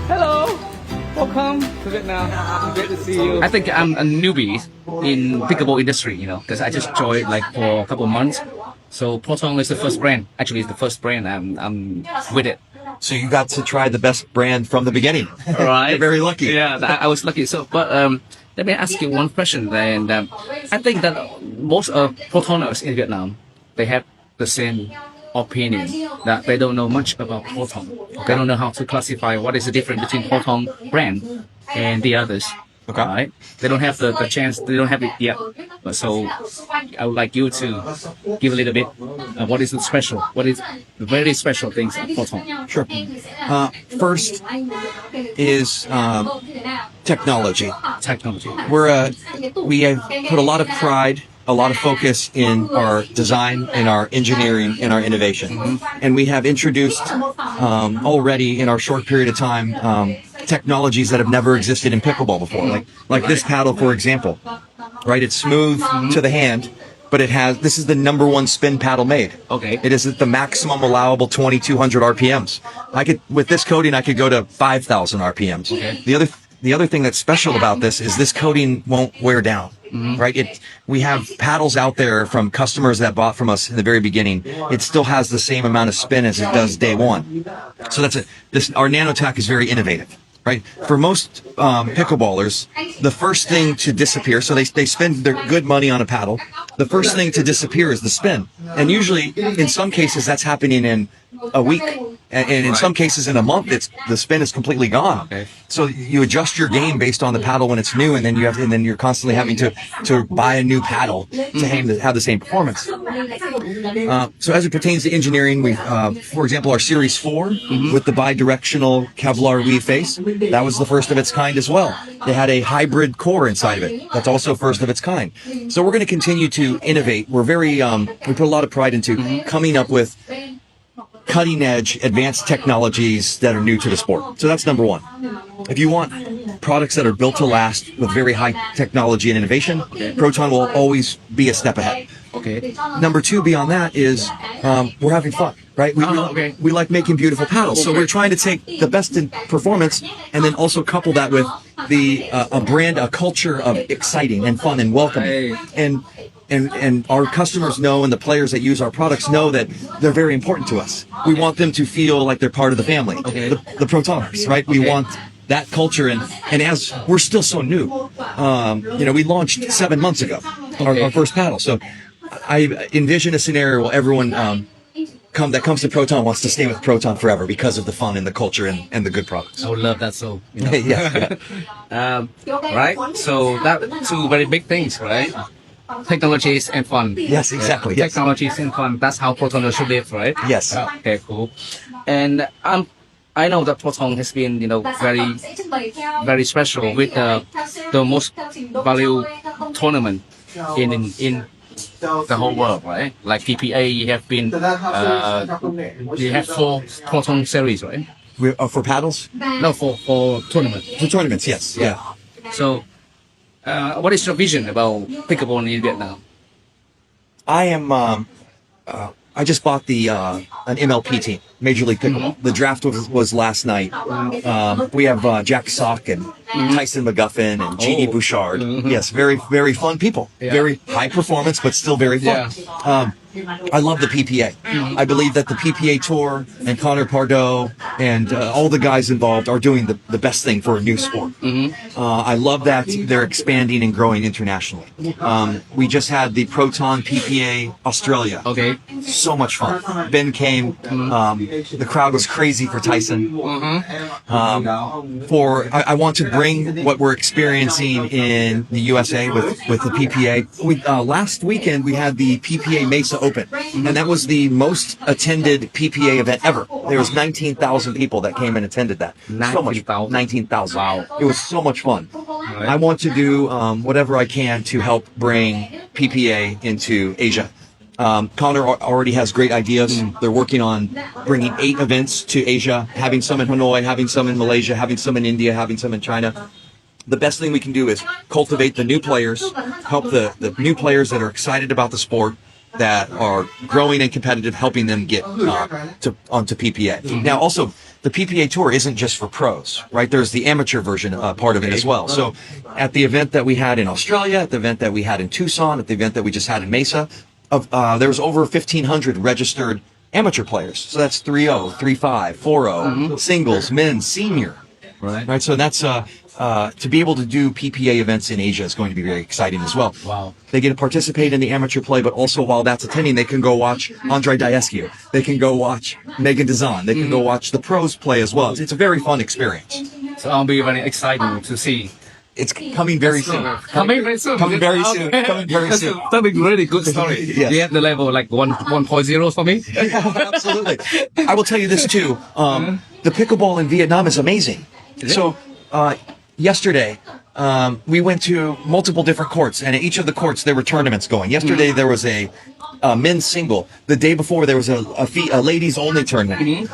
Hello, welcome to Vietnam. Great to see you. I think I'm a newbie in pickleball industry, because I just joined like for a couple of months. So Proton is the first brand. Actually, it's the first brand I'm with it. So you got to try the best brand from the beginning. Right. You're very lucky. Yeah, I was lucky. So, but let me ask you one question. And I think that most of Protoners in Vietnam, they have the same opinion that they don't know much about Proton. They don't know how to classify what is the difference between Proton brand and the others. Okay. Right? They don't have the chance. They don't have it yet. But so I would like you to give a little bit. What is the special? What is the very special things of Proton? Sure. First is technology. Technology. We have put a lot of pride, a lot of focus in our design, in our engineering, in our innovation. And we have introduced already in our short period of time technologies that have never existed in pickleball before. Like this paddle, for example, right? It's smooth to the hand, but this is the #1 spin paddle made. Okay. It is at the maximum allowable 2,200 RPMs. With this coating, I could go to 5,000 RPMs. Okay. The other thing that's special about this coating won't wear down. Right? We have paddles out there from customers that bought from us in the very beginning. It still has the same amount of spin as it does day one. So our nanotech is very innovative. Right? For most pickleballers, the first thing to disappear, so they spend their good money on a paddle, the first thing to disappear is the spin. And usually, in some cases, that's happening in a week. And in some cases, in a month, the spin is completely gone. Okay. So you adjust your game based on the paddle when it's new, and then you're constantly having to buy a new paddle to have the same performance. So as it pertains to engineering, we, for example, our Series 4 with the bi-directional Kevlar weave face, that was the first of its kind as well. They had a hybrid core inside of it. That's also first of its kind. So we're going to continue to innovate. We're we put a lot of pride into coming up with cutting-edge, advanced technologies that are new to the sport. So that's #1. If you want products that are built to last with very high technology and innovation, Proton will always be a step ahead. Okay. #2 beyond that is we're having fun, right? We like making beautiful paddles. So we're trying to take the best in performance and then also couple that with a culture of exciting and fun and welcoming. And our customers know, and the players that use our products know that they're very important to us. We want them to feel like they're part of the family, the Protoners, right? We want that culture, and as we're still so new, we launched 7 months ago, our first paddle. So I envision a scenario where everyone that comes to Proton wants to stay with Proton forever because of the fun and the culture and the good products. I would love that so. Yeah. Right? So that 2 very big things, right? Technologies and fun. Yes, exactly. Yes. Technologies and fun. That's how Proton should live, right? Yes. Okay, cool. And I know that Proton has been, very, very special with the most valued tournament in the whole world, right? Like PPA, you have been, you have 4 Proton series, right? For paddles? No, for tournaments. For tournaments, yes. Yeah. So, what is your vision about pickleball in Vietnam? I just bought an MLP team, Major League Pickleball. The draft was last night. We have Jack Sock and Tyson McGuffin and Jeannie Bouchard. Yes, very, very fun people. Yeah. Very high performance, but still very fun. Yeah. I love the PPA. I believe that the PPA Tour and Connor Pardoe and all the guys involved are doing the best thing for a new sport. I love that they're expanding and growing internationally. We just had the Proton PPA Australia. Okay. So much fun. Ben came. The crowd was crazy for Tyson. I want to bring what we're experiencing in the USA with the PPA. Last weekend we had the PPA Mesa Open, and that was the most attended PPA event ever. There was 19,000 people that came and attended that. 19,000. Wow. It was so much fun. Right. I want to do whatever I can to help bring PPA into Asia. Connor already has great ideas. They're working on bringing 8 events to Asia, having some in Hanoi, having some in Malaysia, having some in India, having some in China. The best thing we can do is cultivate the new players, help the new players that are excited about the sport, that are growing and competitive, helping them get onto PPA. Now, also, the PPA Tour isn't just for pros, right? There's the amateur version part of it as well. So at the event that we had in Australia, at the event that we had in Tucson, at the event that we just had in Mesa, there was over 1,500 registered amateur players. So that's 3-0, 3-5, 4-0, singles, men's, senior. Right. So that's to be able to do PPA events in Asia is going to be very exciting as well. Wow. They get to participate in the amateur play, but also while that's attending, they can go watch Andre Diescu. They can go watch Megan Dazan. They can go watch the pros play as well. It's a very fun experience. So I'll be very excited to see. It's coming very soon. Coming very soon. Coming very soon. Coming very soon. That's a really good story. Yes. You have the level like 1.0 for me. Absolutely. I will tell you this too. The pickleball in Vietnam is amazing. So, yesterday, we went to multiple different courts, and at each of the courts there were tournaments going. Yesterday there was a men's single. The day before there was a ladies only tournament.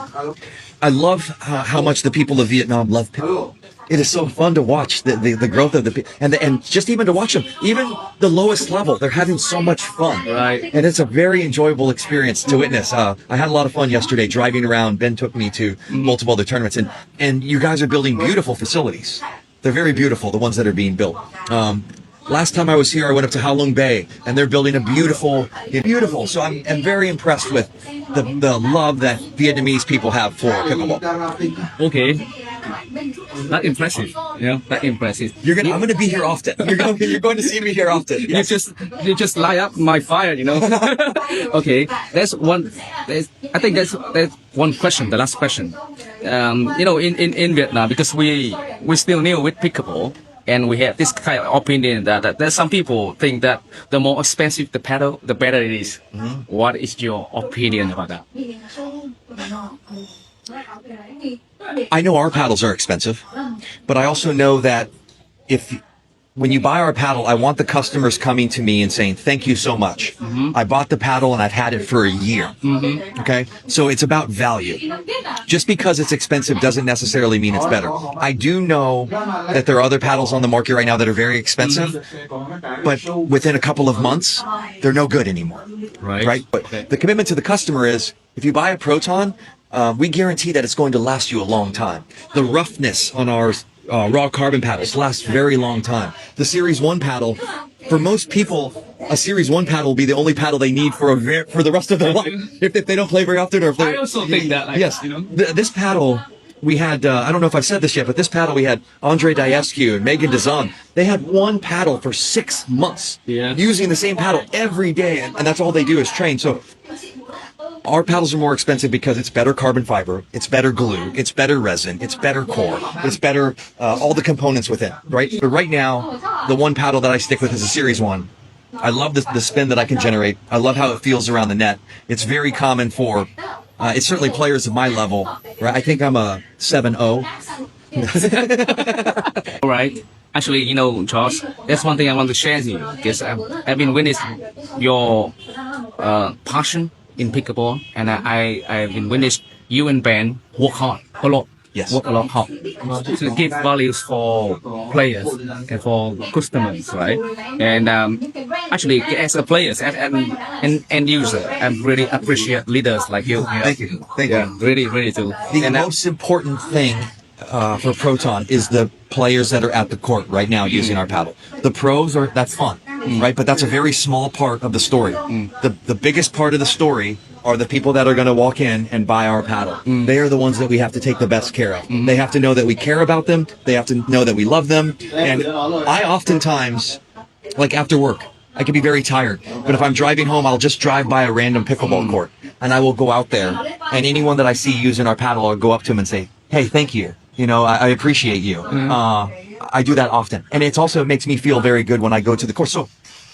I love how much the people of Vietnam love pickleball. It is so fun to watch the growth of and just even to watch them, even the lowest level, they're having so much fun. Right. And it's a very enjoyable experience to witness. I had a lot of fun yesterday driving around. Ben took me to multiple other tournaments, and you guys are building beautiful facilities. They're very beautiful, the ones that are being built. Last time I was here, I went up to Halong Bay, and they're building a beautiful. So I'm very impressed with the love that Vietnamese people have for pickleball. Okay. Not impressive. Not impressive. I'm gonna be here often. You're going to see me here often. Yes. You just light up my fire, Okay. I think that's one question, the last question. In Vietnam, because we still new with pickleball, and we have this kind of opinion that there's some people think that the more expensive the paddle, the better it is. What is your opinion about that? I know our paddles are expensive, but I also know that when you buy our paddle, I want the customers coming to me and saying, thank you so much. I bought the paddle and I've had it for a year. Okay. So it's about value. Just because it's expensive doesn't necessarily mean it's better. I do know that there are other paddles on the market right now that are very expensive, but within a couple of months, they're no good anymore. Right. But the commitment to the customer is, if you buy a Proton, we guarantee that it's going to last you a long time. The roughness on our raw carbon paddles lasts very long time. The Series 1 paddle, for most people, a Series 1 paddle will be the only paddle they need for the rest of their life. If they don't play very often, or if they... I also think that. Yes. This paddle, we had, I don't know if I've said this yet, but this paddle we had Andre Diescu and Megan Dazan. They had one paddle for 6 months. Using the same paddle every day, and that's all they do is train. So our paddles are more expensive because it's better carbon fiber, it's better glue, it's better resin, it's better core, it's better all the components within, right? But right now, the one paddle that I stick with is a Series 1. I love the spin that I can generate. I love how it feels around the net. It's very common for, it's certainly players of my level, right? I think I'm a 7-0. All right. Actually, Josh, that's one thing I want to share with you, because I've been witnessing your passion in pickleball, and I've been witnessing you and Ben work hard a lot. Yes. Work a lot hard to give values for players and for customers, right? And actually, as a player and end user, I really appreciate leaders like you. Thank you. Thank you. Really, really do. The most important thing for Proton is the players that are at the court right now using our paddle. The pros that's fun, right? But that's a very small part of the story. The biggest part of the story are the people that are going to walk in and buy our paddle. They are the ones that we have to take the best care of. They have to know that we care about them. They have to know that we love them. And I oftentimes, like after work, I can be very tired, but if I'm driving home, I'll just drive by a random pickleball court, and I will go out there, and anyone that I see using our paddle, I'll go up to them and say, hey, thank you. I appreciate you. I do that often. And it also makes me feel very good when I go to the court. So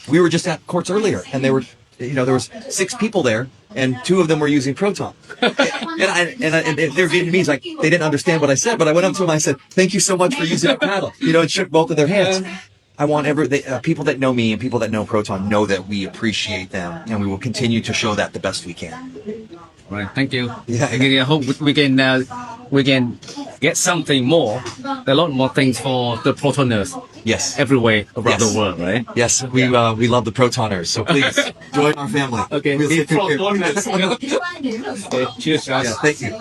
we were just at courts earlier, and there was 6 people there, and 2 of them were using Proton. and they're Vietnamese, like, they didn't understand what I said, but I went up to them and I said, thank you so much for using our paddle. And shook both of their hands. I want people that know me and people that know Proton know that we appreciate them, and we will continue to show that the best we can. Right. Thank you. Yeah. I hope we can get something more, a lot more things for the Protoners Yes. everywhere around Yes. the world, right? Yes, we love the Protoners, so please join our family. Okay. We'll see you. Okay, cheers, guys. Yeah, thank you.